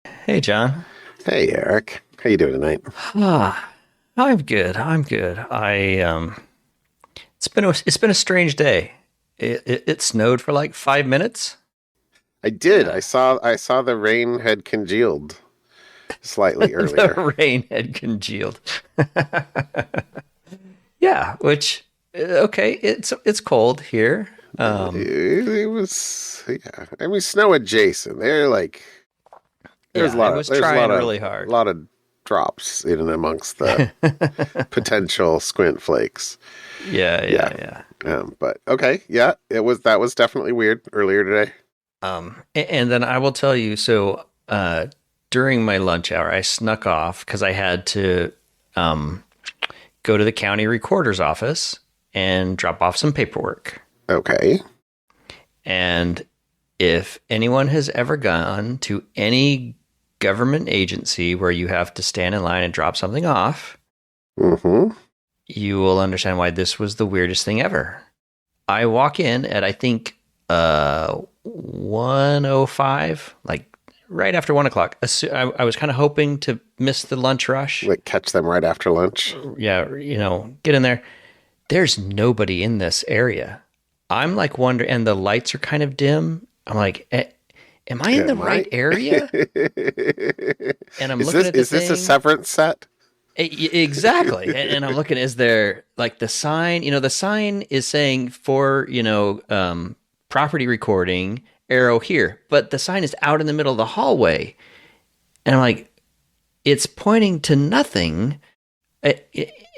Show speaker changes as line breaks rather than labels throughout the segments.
Hey, John.
Hey Eric, how you doing tonight?
Ah, I'm good. I'm good. It's been a strange day. It snowed for like 5 minutes.
I did.
Yeah,
I saw the rain had congealed slightly earlier.
the rain had congealed. Yeah, which okay. It's cold here.
It was yeah. I mean, snow adjacent. They're like
Yeah, I was
there's
trying really
a
hard.
lot of drops in and amongst the potential squint flakes.
Yeah,
Yeah.
yeah, yeah.
But okay, yeah, it was that was definitely weird earlier today.
And then I will tell you. So, during my lunch hour, I snuck off because I had to um go to the county recorder's office and drop off some paperwork.
Okay.
And if anyone has ever gone to any government agency where you have to stand in line and drop something off,
Mm-hmm.
you will understand why this was the weirdest thing ever. I walk in at I think 1:05, like right after 1 o'clock. I was kind of hoping to miss the lunch rush.
Like catch them right after lunch.
Yeah, get in there. There's nobody in this area. I'm like wondering, and the lights are kind of dim. I'm like, am I in the
Am I?
right area? And I'm
Is
looking
this
at the
is this a
thing.
severance set?
Exactly. And I'm looking, is there like the sign? The sign is saying for, property recording, arrow here, but the sign is out in the middle of the hallway. And I'm like, it's pointing to nothing.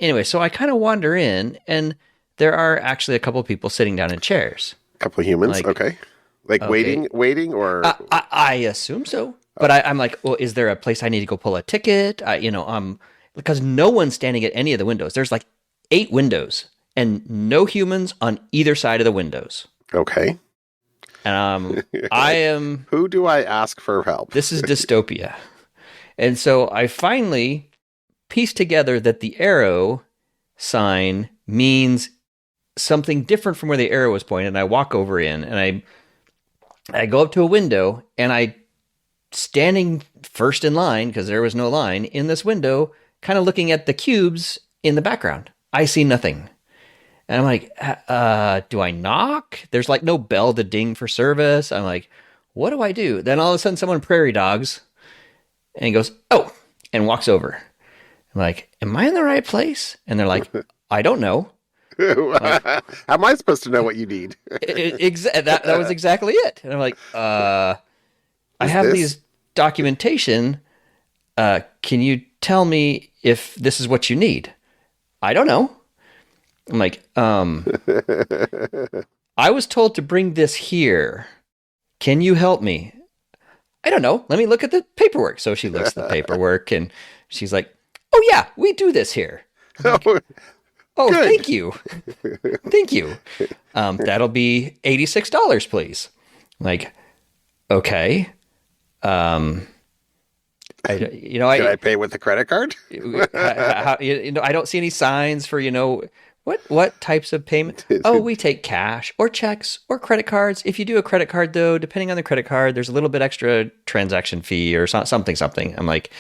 Anyway, so I kind of wander in, and there are actually a couple of people sitting down in chairs.
A couple of humans,
Like,
okay. Like
okay,
waiting, or
I assume so, but I'm like, well, is there a place I need to go pull a ticket? Because no one's standing at any of the windows. There's like 8 windows, and no humans on either side of the windows.
okay.
And I am.
Who do I ask for help?
This is dystopia, and so I finally pieced together that the arrow sign means something different from where the arrow was pointed. And I walk over in, and I go up to a window, and I standing first in line because there was no line in this window, kind of looking at the cubes in the background. I see nothing. And I'm like, do I knock? There's like no bell to ding for service. I'm like, what do I do? Then all of a sudden, someone prairie dogs and he goes, oh, and walks over. I'm like, am I in the right place? And they're like, I don't know. I'm like,
How am I supposed to know what you need?
that was exactly it. And I'm like, I
Is
have
this?
these documentation. Can you tell me if this is what you need? I don't know. I'm like, I was told to bring this here. Can you help me? I don't know. Let me look at the paperwork. So she looks at the paperwork and she's like, oh, yeah, we do this here. I'm like,
Oh,
oh,
good.
thank you. Thank you. That'll be $86, please. I'm like, okay. Um,
Can I pay with a credit card?
I don't see any signs for what types of payment. Oh, we take cash or checks or credit cards. If you do a credit card, though, depending on the credit card, there's a little bit extra transaction fee or something. I'm like,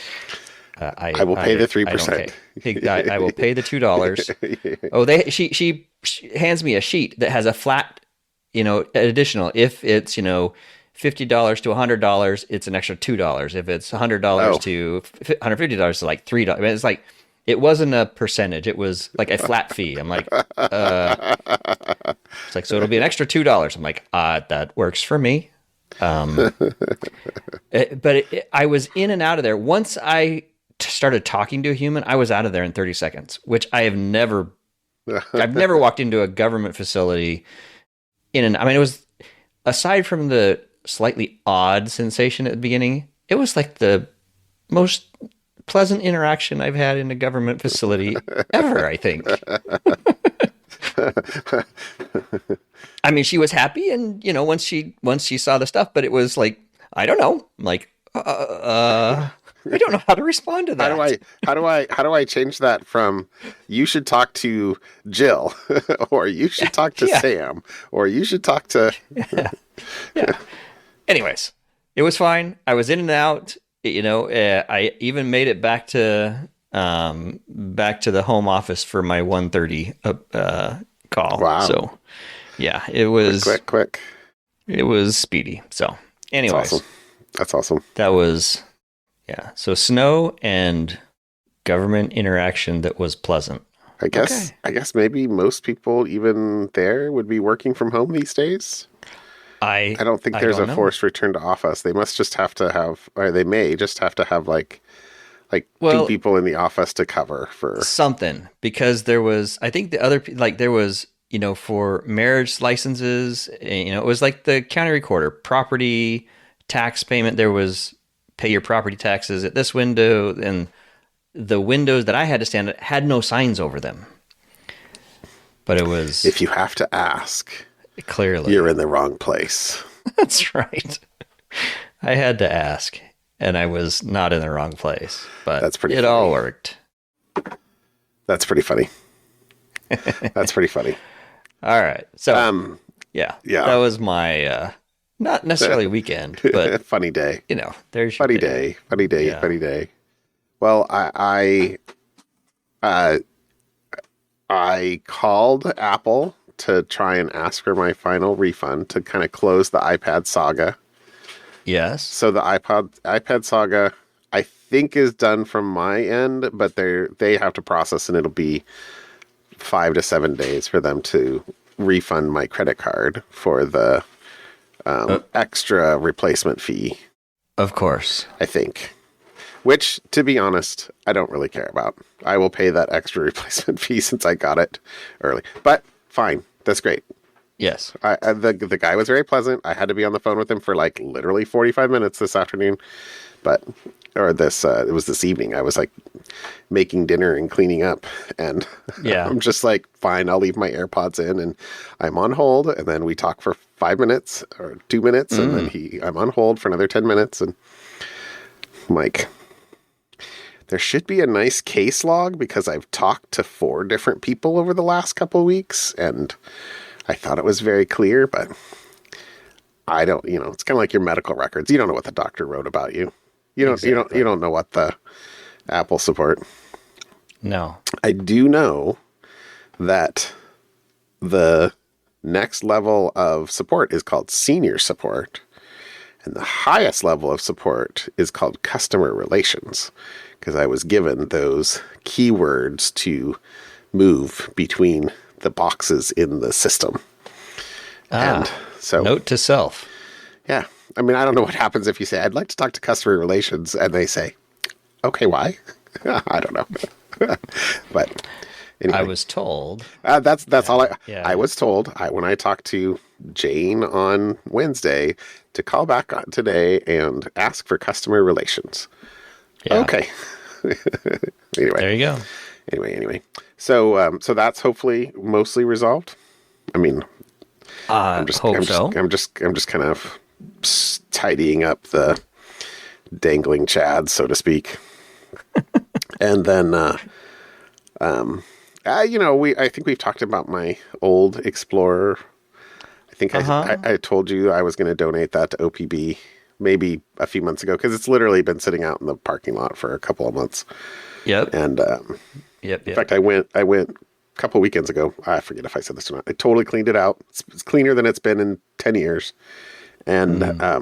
I will pay the
I don't
3%.
pay. I will pay the $2. Oh, she hands me a sheet that has a flat, additional. If it's $50 to $100, it's an extra $2. If it's $100
Oh,
to $150, it's like $3. I mean, it's like it wasn't a percentage; it was like a flat fee. I'm like, it's like so it'll be an extra $2. I'm like, that works for me. Um, I was in and out of there. Once I started talking to a human, I was out of there in 30 seconds, which I've never walked into a government facility I mean, it was, aside from the slightly odd sensation at the beginning, it was like the most pleasant interaction I've had in a government facility ever, I think. I mean, she was happy, and once she saw the stuff, but it was like, I don't know. I'm like, I don't know how to respond to
how do
that.
how do I change that from you should talk to Jill or you should talk to
Yeah,
Sam or you should talk to
yeah, yeah. Anyways, it was fine. I was in and out. I even made it back to the home office for my 1:30 call.
Wow.
So yeah,
Quick, quick, quick.
it was speedy. So
That's awesome.
anyways,
That's awesome.
that was yeah. So snow and government interaction that was pleasant. Okay.
I guess maybe most people even there would be working from home these days. I don't think
I
there's
don't
a
know.
forced return to office. They must just have to have, or they may just have to have like two
Well,
people in the office to cover for.
something because there was I think the other like there was for marriage licenses, it was like the county recorder, property tax payment. There was pay your property taxes at this window, and the windows that I had to stand at had no signs over them, but it was
If you have to ask,
clearly.
you're in the wrong place.
That's right. I had to ask, and I was not in the wrong place, but
That's pretty
it
funny.
all worked.
That's pretty funny. That's pretty funny.
All right. So,
Yeah.
that was my not necessarily weekend, but
Funny day.
there's your
Funny day. Funny day.
Yeah.
Funny day. Well, I called Apple to try and ask for my final refund to kind of close the iPad saga.
Yes.
So the iPad saga, I think, is done from my end, but they have to process, and it'll be 5 to 7 days for them to refund my credit card for the extra replacement fee.
Of course.
I think. Which, to be honest, I don't really care about. I will pay that extra replacement fee since I got it early. But fine, that's great.
Yes.
The guy was very pleasant. I had to be on the phone with him for like literally 45 minutes this afternoon, it was this evening. I was like making dinner and cleaning up, and
Yeah.
I'm just like, fine, I'll leave my AirPods in, and I'm on hold, and then we talk for 5 minutes or 2 minutes, and then I'm on hold for another 10 minutes, and I'm like, there should be a nice case log because I've talked to 4 different people over the last couple of weeks, and I thought it was very clear, but I don't, it's kind of like your medical records. You don't know what the doctor wrote about you.
Exactly.
You don't know what the Apple support.
No.
I do know that the next level of support is called senior support, and the highest level of support is called customer relations, because I was given those keywords to move between the boxes in the system. And so,
note to self.
yeah, I mean, I don't know what happens if you say, I'd like to talk to customer relations, and they say, okay, why? I don't know. But anyway.
I was told.
That's all
Yeah.
I was told when I talked to Jane on Wednesday to call back today and ask for customer relations.
Yeah.
Okay. Anyway.
There you go.
Anyway. So that's hopefully mostly resolved. I mean,
Hope so.
I'm just kind of tidying up the dangling chads, so to speak. And then I think we've talked about my old Explorer. I think I told you I was going to donate that to OPB maybe a few months ago, because it's literally been sitting out in the parking lot for a couple of months.
Yep.
And
Yep.
in fact, I went a couple weekends ago. I forget if I said this or not. I totally cleaned it out. It's cleaner than it's been in 10 years. And I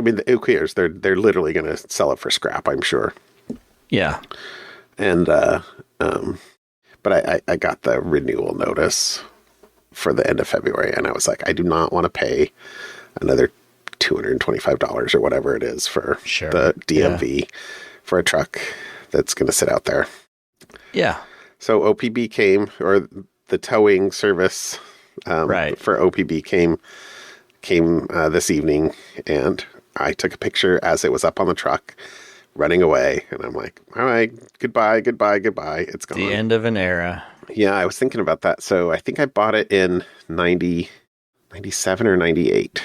mean, who cares? They're literally going to sell it for scrap, I'm sure.
Yeah.
And but I got the renewal notice for the end of February, and I was like, I do not want to pay another $225 or whatever it is for
Sure.
the DMV for a truck that's going to sit out there.
Yeah.
So OPB came, or the towing service
Right.
for OPB came this evening, and I took a picture as it was up on the truck, running away, and I'm like, all right, goodbye. It's gone.
The end of an era.
Yeah, I was thinking about that. So I think I bought it in 97 or 98.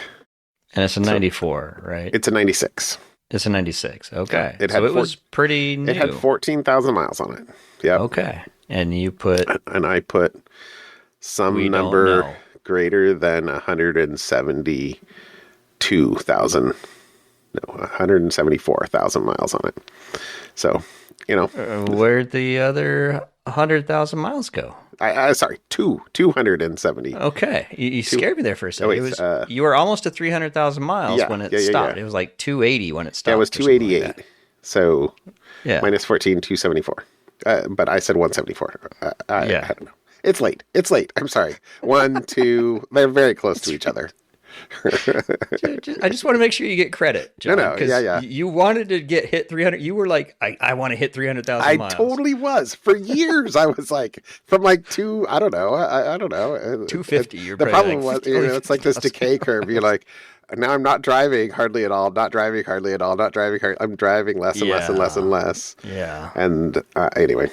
And it's a 94, right?
It's a 96.
It's a 96. Okay.
It
so
had
it was pretty new.
It had 14,000 miles on it. Yeah.
Okay. And you put...
And I put some number greater than 172,000 No, 174,000 miles on it. So, you know,
Where'd the other 100,000 miles go?
sorry, 270.
Okay, you
Two,
scared me there for a
oh,
second.
wait,
It was you were almost to 300,000 miles
yeah,
when it
yeah, yeah,
stopped.
yeah.
It was like 280 when it stopped.
Yeah, it was
or something like
288.
that.
So
Yeah,
minus 14, 274. But I said 174. I
yeah.
don't know. It's late. It's late. I'm sorry. 1, 2. They're very close to each other.
I just want to make sure you get credit,
No,
John,
no. Yeah,
because
yeah.
you wanted to get hit 300. You were like, I want to hit 300,000
I
miles.
totally was. For years, I was like, from like two, I don't know. I don't know.
250. You're
The
probably
problem
like
was, it's like this
50,000
decay curve. You're like, now I'm not driving hardly at all, not driving hardly at all, not driving hard. I'm driving less and less and less and less.
Yeah.
And anyway,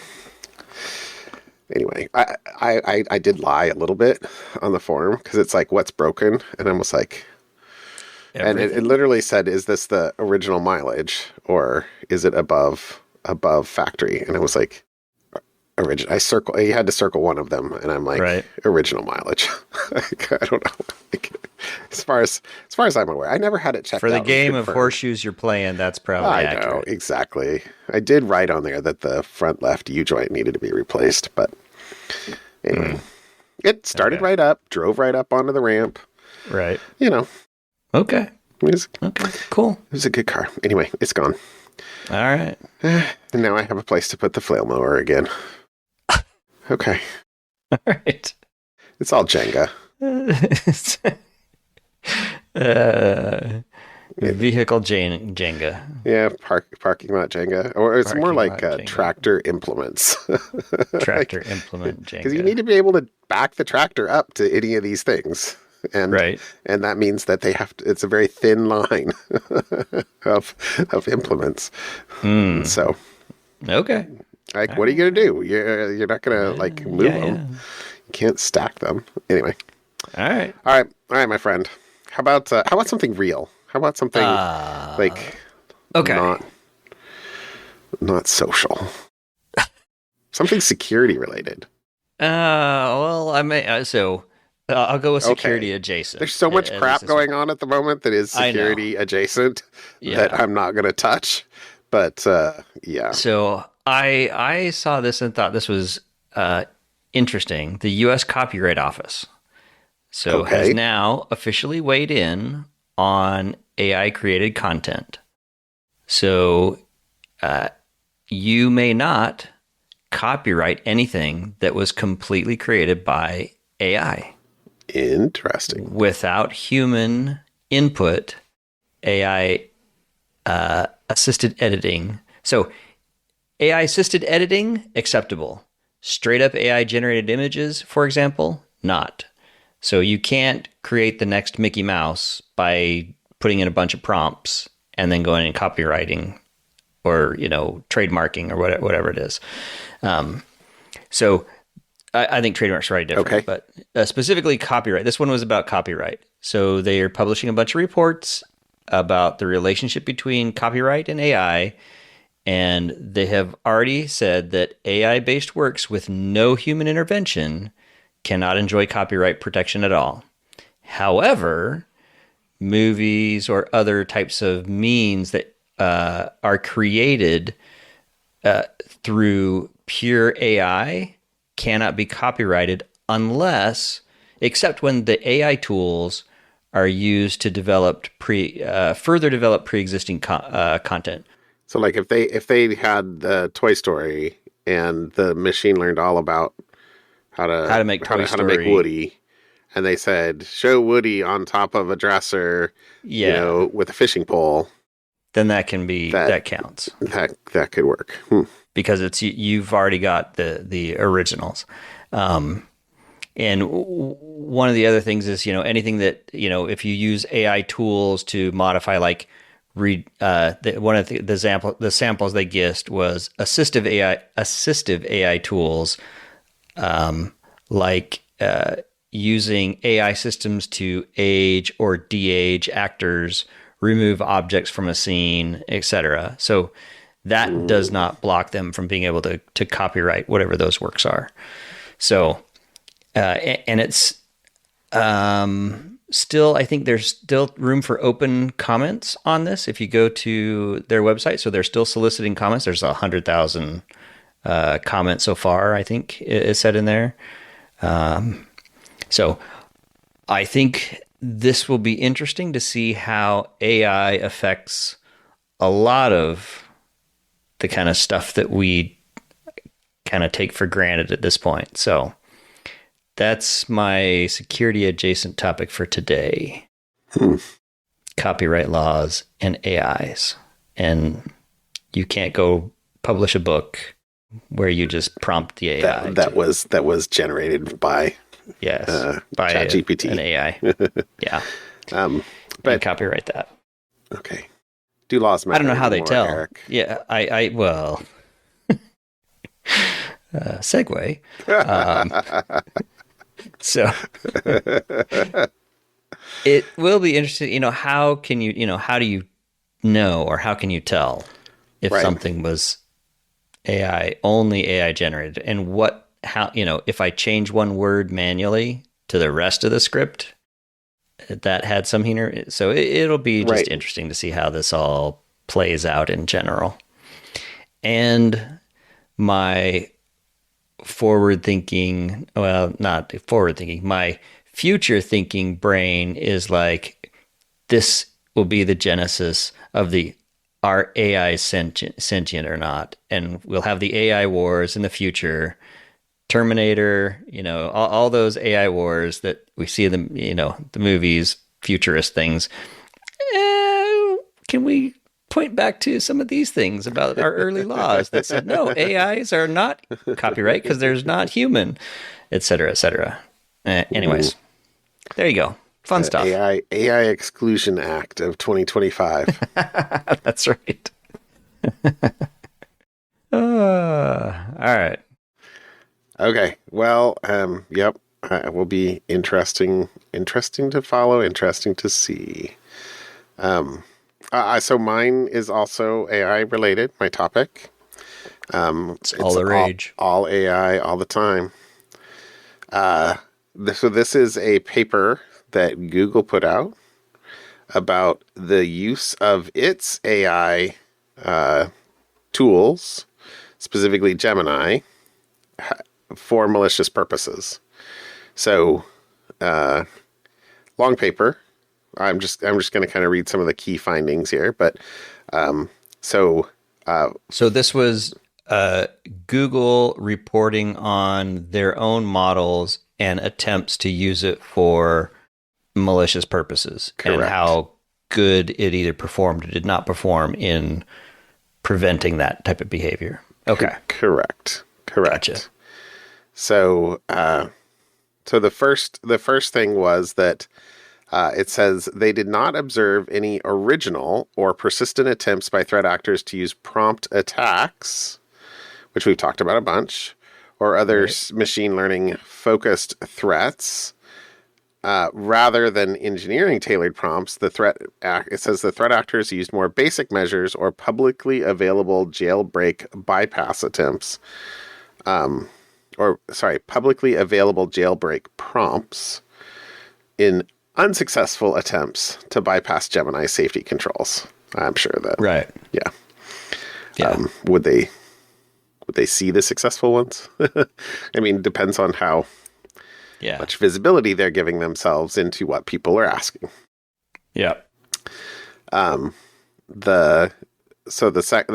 I did lie a little bit on the forum because it's like, what's broken? And I was like, and it literally said, is this the original mileage or is it above factory? And I was like, original. You had to circle one of them, and I'm like,
right.
Original mileage. I don't know. As far as I'm aware, I never had it checked
For the
out
game
and
of
confirmed.
horseshoes you're playing, that's probably
I
accurate.
know, exactly. I did write on there that the front left U-joint needed to be replaced, but anyway. It started right up, drove right up onto the ramp.
Right.
You know.
Okay.
Okay,
cool.
It was a good car. Anyway, it's gone.
All right.
And now I have a place to put the flail mower again. Okay.
All right.
It's all Jenga.
Vehicle Jenga.
Yeah, parking lot Jenga. Or it's more like
Jenga.
tractor implements.
Tractor implement Jenga.
Because you need to be able to back the tractor up to any of these things. And,
right.
And that means that they have to, it's a very thin line of implements. So.
Okay.
Like, what are you going to do? You're not going to, like, move them.
Yeah.
You can't stack them. Anyway.
All right.
All right, my friend. How about something real? How about something, like,
okay.
not social? Something security related.
Well, I may, so I'll go with security adjacent.
There's so much crap going on at the moment that is security adjacent that I'm not going to touch. But, yeah.
So I saw this and thought this was interesting. The U.S. Copyright Office has now officially weighed in on AI created content. So you may not copyright anything that was completely created by AI.
Interesting.
Without human input, AI assisted editing. So AI assisted editing, acceptable. Straight up AI generated images, for example, not. So you can't create the next Mickey Mouse by putting in a bunch of prompts and then going and copywriting or, trademarking or whatever it is. So I think trademarks are very different, but specifically copyright. This one was about copyright. So they are publishing a bunch of reports about the relationship between copyright and AI. And they have already said that AI-based works with no human intervention cannot enjoy copyright protection at all. However, movies or other types of means that are created through pure AI cannot be copyrighted except when the AI tools are used to further develop pre-existing content.
So, like, if they had the Toy Story and the machine learned all about how to make Woody, and they said show Woody on top of a dresser, with a fishing pole, then that
counts.
That could work
because you've already got the originals. And one of the other things is anything that if you use AI tools to modify, like one of the samples they guessed was assistive AI tools, like using AI systems to age or de-age actors, remove objects from a scene, etc. So that does not block them from being able to copyright whatever those works are. So, and it's still, I think there's still room for open comments on this if you go to their website. So they're still soliciting comments. There's 100,000 comments so far, I think is said in there. So I think this will be interesting to see how AI affects a lot of the kind of stuff that we kind of take for granted at this point. So that's my security adjacent topic for today. Copyright laws and AIs. And you can't go publish a book where you just prompt the AI.
That was generated by
by
ChatGPT.
an AI. Yeah.
But
and copyright that.
Okay. Do laws matter?
I don't know how they
anymore,
tell.
Eric?
Yeah, I well, segue. So it will be interesting. How can how do you know, or how can you tell if something was only AI generated, and if I change one word manually to the rest of the script, that had some here. So it'll be just interesting to see how this all plays out in general. And my my future thinking brain is like, this will be the genesis of are AI sentient or not? And we'll have the AI wars in the future. Terminator, all those AI wars that we see in the movies, futurist things. Can we point back to some of these things about our early laws that said, no, AIs are not copyright because there's not human, et cetera, et cetera. Anyways, there you go. Fun stuff.
AI Exclusion Act of 2025.
That's right. All right.
Okay. Well, yep. It will be interesting to follow, interesting to see. So mine is also AI related, my topic.
It's all the rage.
All AI all the time. So this is a paper that Google put out about the use of its AI tools, specifically Gemini, for malicious purposes. So, long paper. I'm just going to kind of read some of the key findings here. But so
this was Google reporting on their own models and attempts to use it for malicious purposes.
Correct.
And how good it either performed or did not perform in preventing that type of behavior. Okay.
Correct.
Gotcha.
So, so the first thing was that it says they did not observe any original or persistent attempts by threat actors to use prompt attacks, which we've talked about a bunch, or other machine learning focused threats. Rather than engineering tailored prompts, it says the threat actors used more basic measures or publicly available jailbreak bypass attempts. Publicly available jailbreak prompts in unsuccessful attempts to bypass Gemini safety controls. I'm sure that.
Right.
Yeah. Would they see the successful ones? I mean, depends on how much visibility they're giving themselves into what people are asking.
Yeah.
The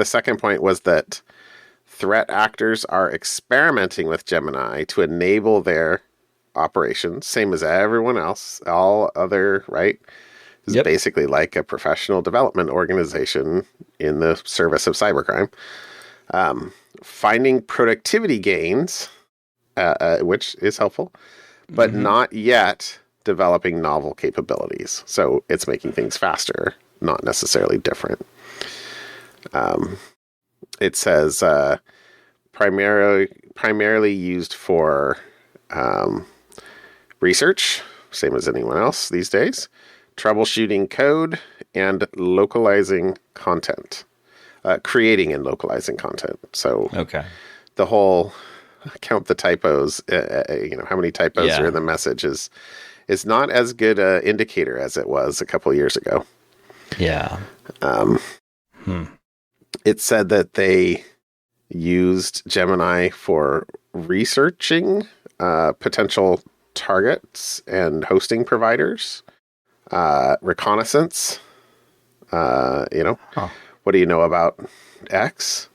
second point was that threat actors are experimenting with Gemini to enable their operations, same as everyone else, all other, right? This is basically like a professional development organization in the service of cybercrime. Finding productivity gains, which is helpful, but not yet developing novel capabilities. So it's making things faster, not necessarily different. It says primarily used for research, same as anyone else these days, troubleshooting code, and localizing content, creating and localizing content. So the whole count the typos, how many typos are in the message is is not as good an indicator as it was a couple years ago.
Yeah.
It said that they used Gemini for researching potential targets and hosting providers, reconnaissance. What do you know about X?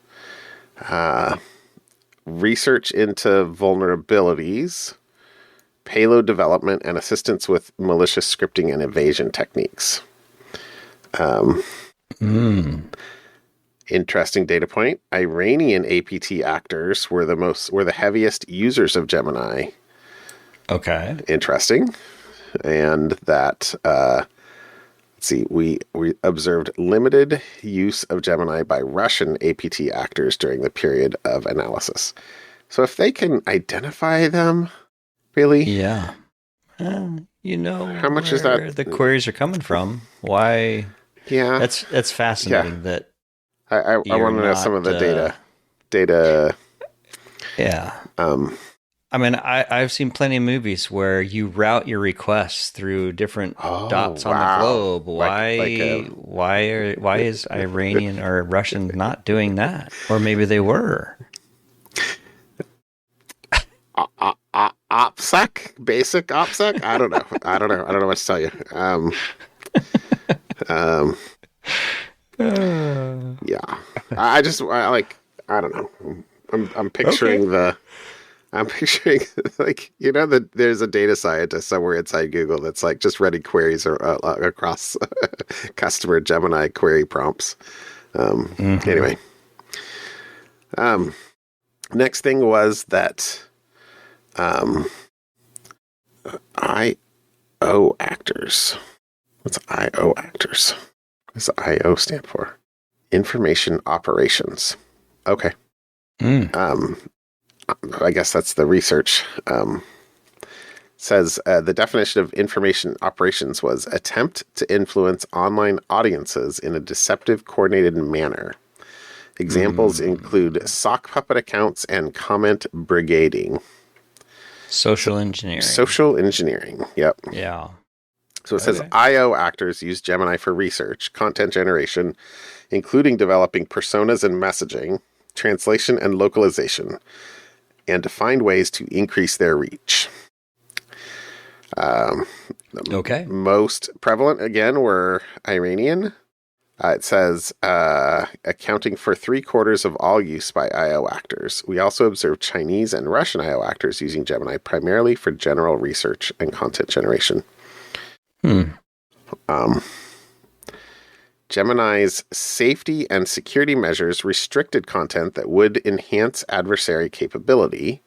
Research into vulnerabilities, payload development, and assistance with malicious scripting and evasion techniques. Interesting data point. Iranian APT actors were the heaviest users of Gemini.
Okay.
Interesting. And that let's see, we observed limited use of Gemini by Russian APT actors during the period of analysis. So if they can identify them, really?
Yeah.
How much is that?
The queries are coming from. Why?
Yeah.
That's fascinating that
I want to know some of the data.
Yeah. I mean, I've seen plenty of movies where you route your requests through different dots on the globe. Why is Iranian or Russian not doing that? Or maybe they were.
OPSEC? Basic OPSEC? I don't know. I don't know what to tell you. Yeah. I don't know. I'm picturing I'm picturing that there's a data scientist somewhere inside Google that's like just running queries across customer Gemini query prompts. Anyway. Next thing was that IO actors. What's IO actors? What does IO stand for? Information operations. Okay. I guess that's the research. Says the definition of information operations was attempt to influence online audiences in a deceptive, coordinated manner. Examples include sock puppet accounts and comment brigading.
Social engineering.
Social engineering. Yep.
Yeah.
So it says IO actors use Gemini for research, content generation, including developing personas and messaging, translation and localization, and to find ways to increase their reach. Most prevalent, again, were Iranian. It says accounting for 3/4 of all use by IO actors. We also observed Chinese and Russian IO actors using Gemini primarily for general research and content generation. Gemini's safety and security measures restricted content that would enhance adversary capability.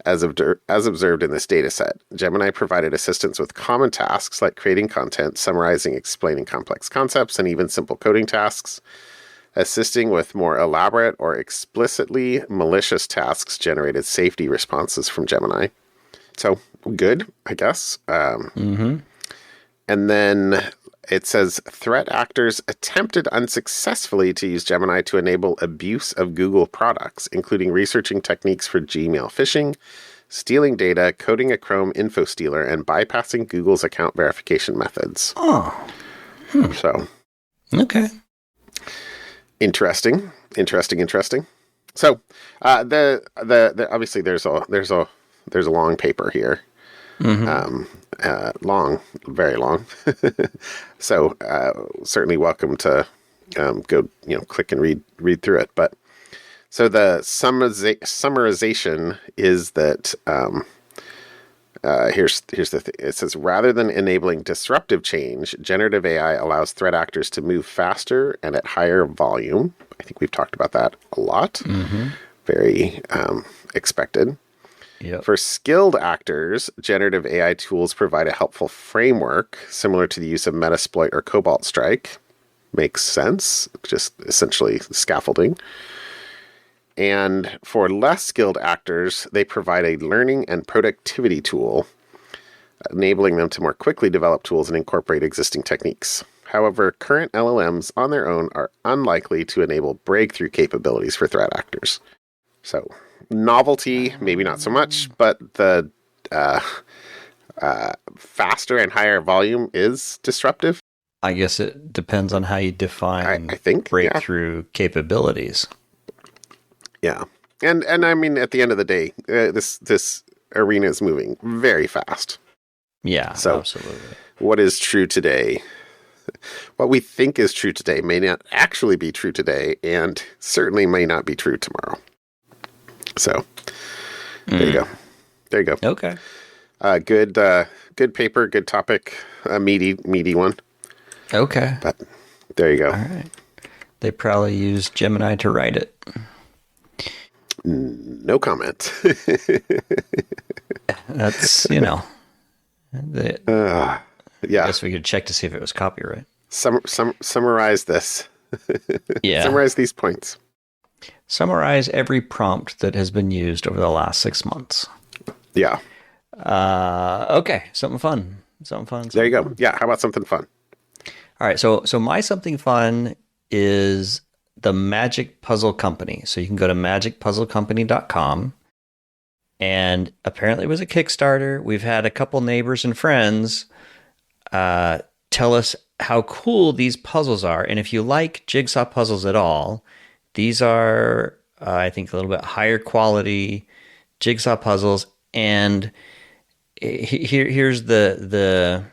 As observed in this data set, Gemini provided assistance with common tasks like creating content, summarizing, explaining complex concepts, and even simple coding tasks. Assisting with more elaborate or explicitly malicious tasks generated safety responses from Gemini. So, good, I guess. And then it says threat actors attempted unsuccessfully to use Gemini to enable abuse of Google products, including researching techniques for Gmail phishing, stealing data, coding a Chrome info stealer, and bypassing Google's account verification methods. So,
okay,
interesting. So, the obviously there's a long paper here. Long, very long. So certainly welcome to go, click and read through it. But so the summarization is that here's the thing. It says rather than enabling disruptive change, generative AI allows threat actors to move faster and at higher volume. I think we've talked about that a lot. Very expected.
Yep.
For skilled actors, generative AI tools provide a helpful framework similar to the use of Metasploit or Cobalt Strike. Makes sense. Just essentially scaffolding. And for less skilled actors, they provide a learning and productivity tool, enabling them to more quickly develop tools and incorporate existing techniques. However, current LLMs on their own are unlikely to enable breakthrough capabilities for threat actors. So, novelty, maybe not so much, but the faster and higher volume is disruptive.
I guess it depends on how you define
I think,
breakthrough capabilities.
Yeah. And I mean, at the end of the day, this arena is moving very fast.
Yeah,
so
absolutely.
What is true today, what we think is true today may not actually be true today, and certainly may not be true tomorrow. So there you go. There you go.
Okay.
Good paper, good topic, a meaty one.
Okay.
But there you go.
All right. They probably used Gemini to write it.
No comment.
That's, yeah.
I
guess we could check to see if it was copyright.
Summarize this.
Yeah.
Summarize these points.
Summarize every prompt that has been used over the last 6 months.
Yeah.
Okay. Something fun.
There you go. Yeah. How about something fun?
All right. So my something fun is the Magic Puzzle Company. So you can go to magicpuzzlecompany.com. And apparently it was a Kickstarter. We've had a couple neighbors and friends tell us how cool these puzzles are. And if you like jigsaw puzzles at all, these are, I think, a little bit higher quality jigsaw puzzles. And here's the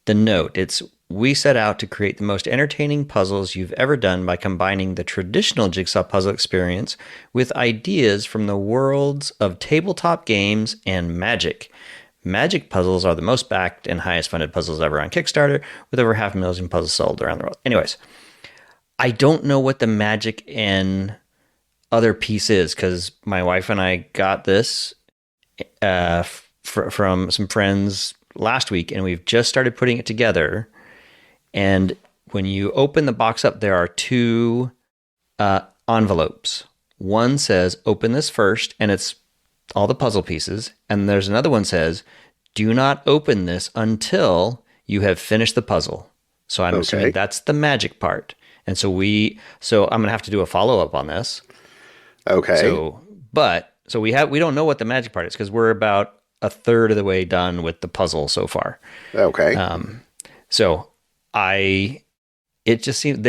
note. It's, we set out to create the most entertaining puzzles you've ever done by combining the traditional jigsaw puzzle experience with ideas from the worlds of tabletop games and magic. Magic puzzles are the most backed and highest funded puzzles ever on Kickstarter, with over 500,000 puzzles sold around the world. Anyways, I don't know what the magic and other piece is, because my wife and I got this from some friends last week, and we've just started putting it together. And when you open the box up, there are two envelopes. One says, open this first, and it's all the puzzle pieces. And there's another one says, do not open this until you have finished the puzzle. So I'm assuming that's the magic part. And so I'm going to have to do a follow-up on this.
Okay.
So we don't know what the magic part is, because we're about a third of the way done with the puzzle so far.
Okay.
It just seemed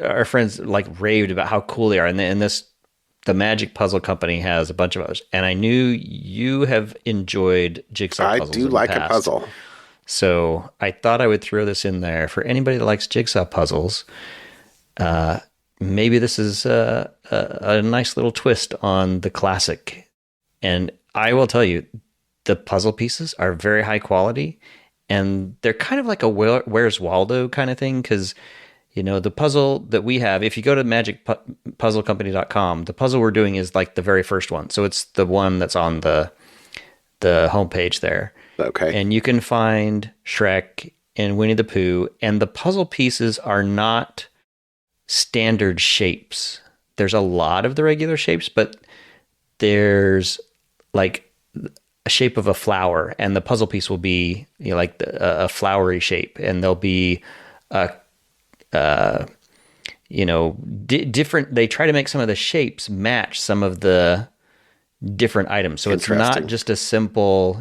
our friends like raved about how cool they are, and the Magic Puzzle Company has a bunch of others, and I knew you have enjoyed jigsaw puzzles.
I do like a puzzle,
so I thought I would throw this in there for anybody that likes jigsaw puzzles. Maybe this is a nice little twist on the classic, and I will tell you, the puzzle pieces are very high quality. And they're kind of like a Where's Waldo kind of thing, because, the puzzle that we have, if you go to magicpuzzlecompany.com, the puzzle we're doing is like the very first one. So it's the one that's on the homepage there.
Okay.
And you can find Shrek and Winnie the Pooh, and the puzzle pieces are not standard shapes. There's a lot of the regular shapes, but there's like a shape of a flower, and the puzzle piece will be like a flowery shape, and there'll be different. They try to make some of the shapes match some of the different items, so it's not just a simple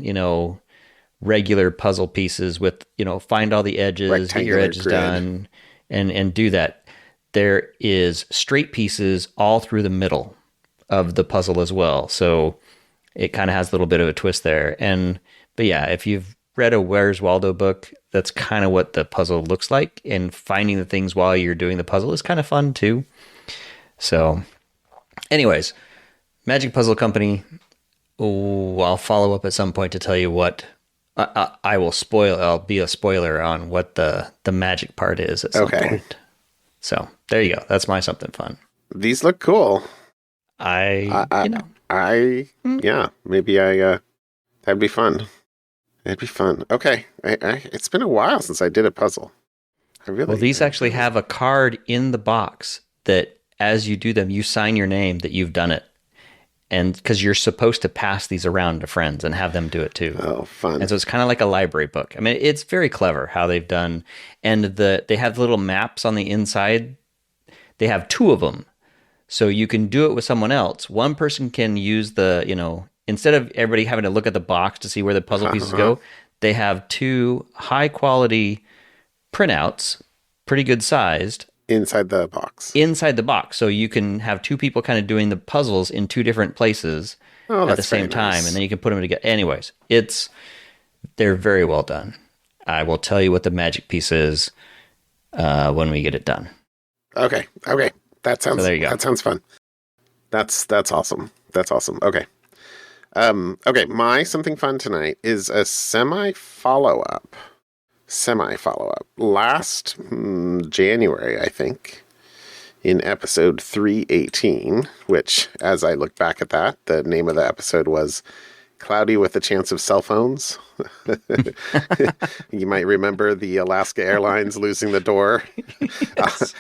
regular puzzle pieces with find all the edges, get your edges done, and do that. There is straight pieces all through the middle of the puzzle as well, so it kind of has a little bit of a twist there. But yeah, if you've read a Where's Waldo book, that's kind of what the puzzle looks like. And finding the things while you're doing the puzzle is kind of fun too. So anyways, Magic Puzzle Company. I'll follow up at some point to tell you what I will spoil. I'll be a spoiler on what the magic part is at some point. So there you go. That's my something fun.
These look cool. Maybe that'd be fun. It'd be fun. Okay. It's been a while since I did a puzzle.
These actually have a card in the box that as you do them, you sign your name that you've done it. And because you're supposed to pass these around to friends and have them do it too.
Oh, fun.
And so it's kind of like a library book. I mean, it's very clever how they've done. And they have little maps on the inside. They have two of them. So you can do it with someone else. One person can use the instead of everybody having to look at the box to see where the puzzle pieces go, they have two high quality printouts, pretty good sized,
Inside the box.
inside the box. So you can have two people kind of doing the puzzles in two different places
Oh,
at the
that's
same
very
time,
nice.
and then you can put them together. Anyways, they're very well done. I will tell you what the magic piece is when we get it done.
Okay. That sounds.
So there you go.
That sounds fun. That's awesome. That's awesome. Okay. Okay. My something fun tonight is a semi follow up. Last January, I think, in episode 318, which, as I look back at that, the name of the episode was Cloudy with a Chance of Cell Phones. You might remember the Alaska Airlines losing the door.
Yes.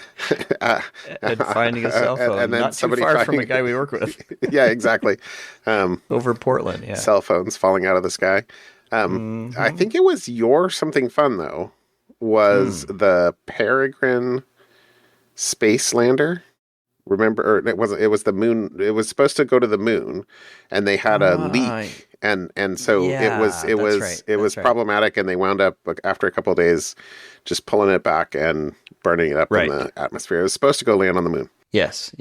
And finding a cell phone,
and then
not too
somebody
far from
finding-
a guy we work with
Yeah, exactly.
over Portland. Yeah.
Cell phones falling out of the sky. I think it was your something fun, though, was the Peregrine Space Lander. Remember, or it was the moon. It was supposed to go to the moon, and they had a leak, and so
Yeah,
it was
right.
it was
That's right.
problematic, and they wound up after a couple of days just pulling it back and burning it up
Right.
in the atmosphere. It was supposed to go land on the moon.
Yes.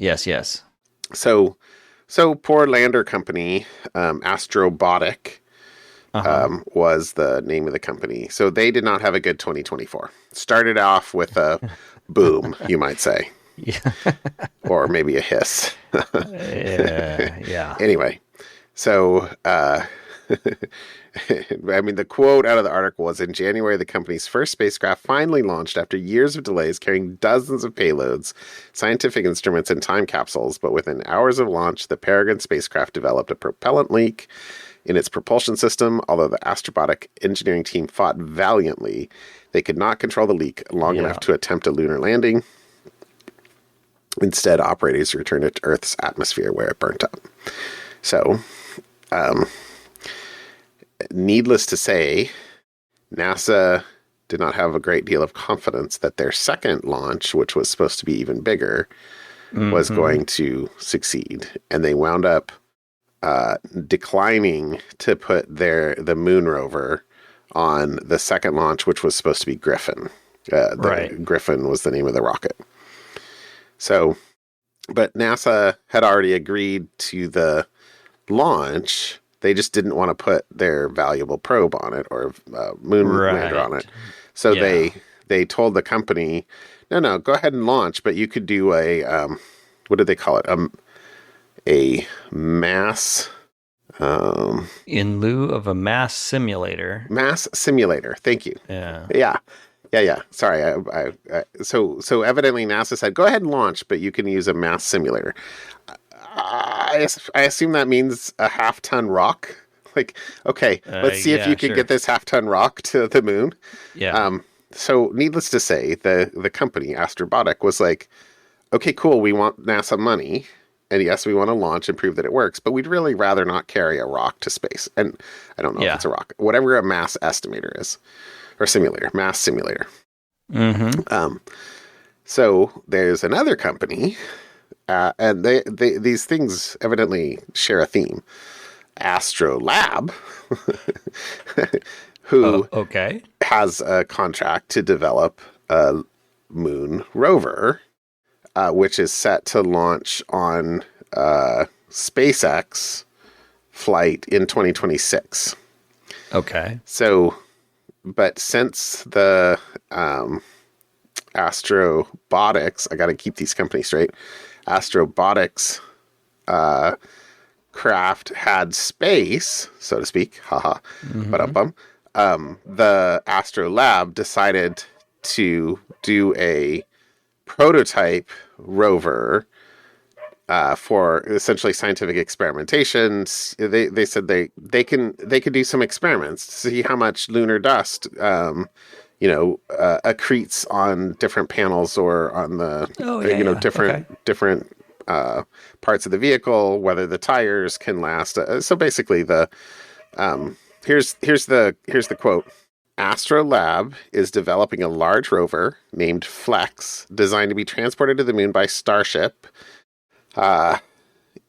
So poor lander company, Astrobotic, was the name of the company. So they did not have a good 2024. Started off with a boom, you might say.
Yeah.
Or maybe a hiss.
Yeah.
Anyway, so I mean, the quote out of the article was, in January, the company's first spacecraft finally launched after years of delays, carrying dozens of payloads, scientific instruments, and time capsules. But within hours of launch, the Peregrine spacecraft developed a propellant leak in its propulsion system. Although the Astrobotic engineering team fought valiantly, they could not control the leak long enough to attempt a lunar landing. Instead, operators returned it to Earth's atmosphere, where it burnt up. So, needless to say, NASA did not have a great deal of confidence that their second launch, which was supposed to be even bigger, was going to succeed. And they wound up declining to put the moon rover on the second launch, which was supposed to be Griffin.
Right.
Griffin was the name of the rocket. So, but NASA had already agreed to the launch. They just didn't want to put their valuable probe on it, or moon lander on it. So they told the company, no, go ahead and launch, but you could do a what did they call it? A mass.
In lieu of a mass simulator.
Mass simulator. Thank you.
Yeah.
Yeah. Sorry. So evidently NASA said, go ahead and launch, but you can use a mass simulator. I assume that means a half-ton rock. Like, okay, let's see if you can get this half-ton rock to the moon.
Yeah.
So needless to say, the company, Astrobotic, was like, okay, cool, we want NASA money. And yes, we want to launch and prove that it works, but we'd really rather not carry a rock to space. And I don't know if it's a rock. Whatever a mass estimator is. Or simulator, mass simulator. So there's another company, and these things evidently share a theme. Astrolab, who has a contract to develop a moon rover, which is set to launch on SpaceX flight in 2026.
Okay.
So, but since the Astrobotics, I got to keep these companies straight. Astrobotics craft had space, so to speak. Haha. The Astrolab decided to do a prototype rover for essentially scientific experimentation. They said they could do some experiments to see how much lunar dust accretes on different panels or on the different parts of the vehicle, whether the tires can last. So basically, here's the quote. Astrolab is developing a large rover named Flex, designed to be transported to the moon by Starship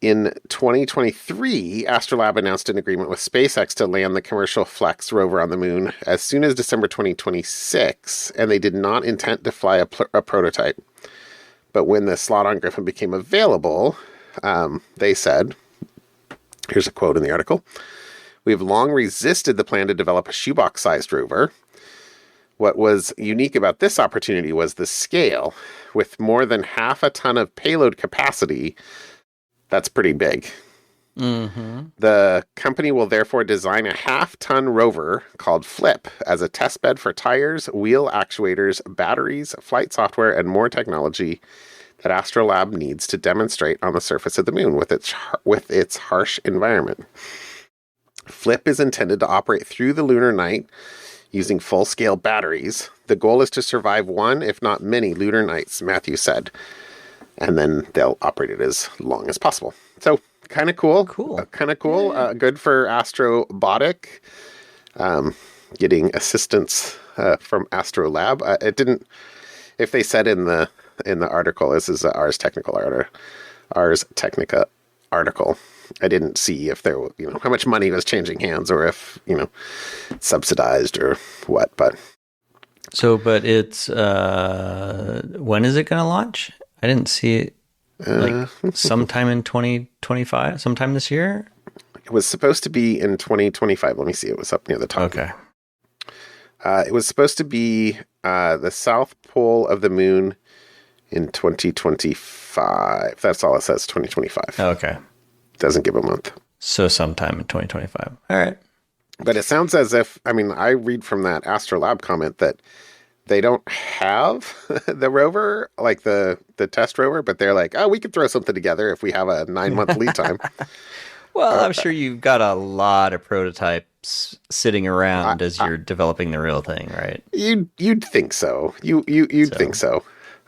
In 2023, Astrolab announced an agreement with SpaceX to land the commercial Flex rover on the moon as soon as December 2026, and they did not intend to fly a prototype. But when the slot on Griffin became available, they said, here's a quote in the article, "We have long resisted the plan to develop a shoebox-sized rover. What was unique about this opportunity was the scale. With more than half a ton of payload capacity, that's pretty big.
Mm-hmm.
The company will therefore design a half-ton rover called Flip as a testbed for tires, wheel actuators, batteries, flight software, and more technology that Astrolab needs to demonstrate on the surface of the moon with its harsh environment. Flip is intended to operate through the lunar night using full-scale batteries. The goal is to survive one, if not many, lunar nights," Matthew said. And then they'll operate it as long as possible. So, kind of cool. Kind of cool.
Yeah.
Good for Astrobotic. Getting assistance from Astrolab. It didn't. If they said in the article, this is Ars Technica article. I didn't see if there, how much money was changing hands, or if subsidized or what. But
it's when is it going to launch? I didn't see it. Like sometime in 2025, sometime this year.
It was supposed to be in 2025. Let me see. It was up near the top.
Okay.
It was supposed to be the south pole of the moon in 2025. That's all it says, 2025.
Okay.
Doesn't give a month.
So sometime in 2025. All right.
But it sounds as if, I read from that Astrolab comment that they don't have the rover, like the test rover, but they're like, oh, we could throw something together if we have a 9-month lead time.
Well, I'm sure you've got a lot of prototypes sitting around as you're developing the real thing, right?
You'd think so. You'd think so.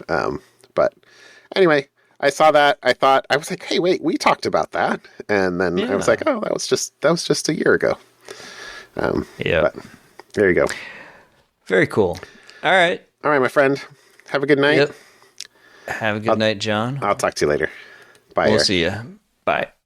But anyway, I saw that. I was like, hey, wait, we talked about that. And then I was like, oh, that was just a year ago.
Yeah.
There you go.
Very cool. All right,
my friend. Have a good night.
Yep. Have a good night, John.
I'll talk to you later. Bye.
We'll see you. Bye.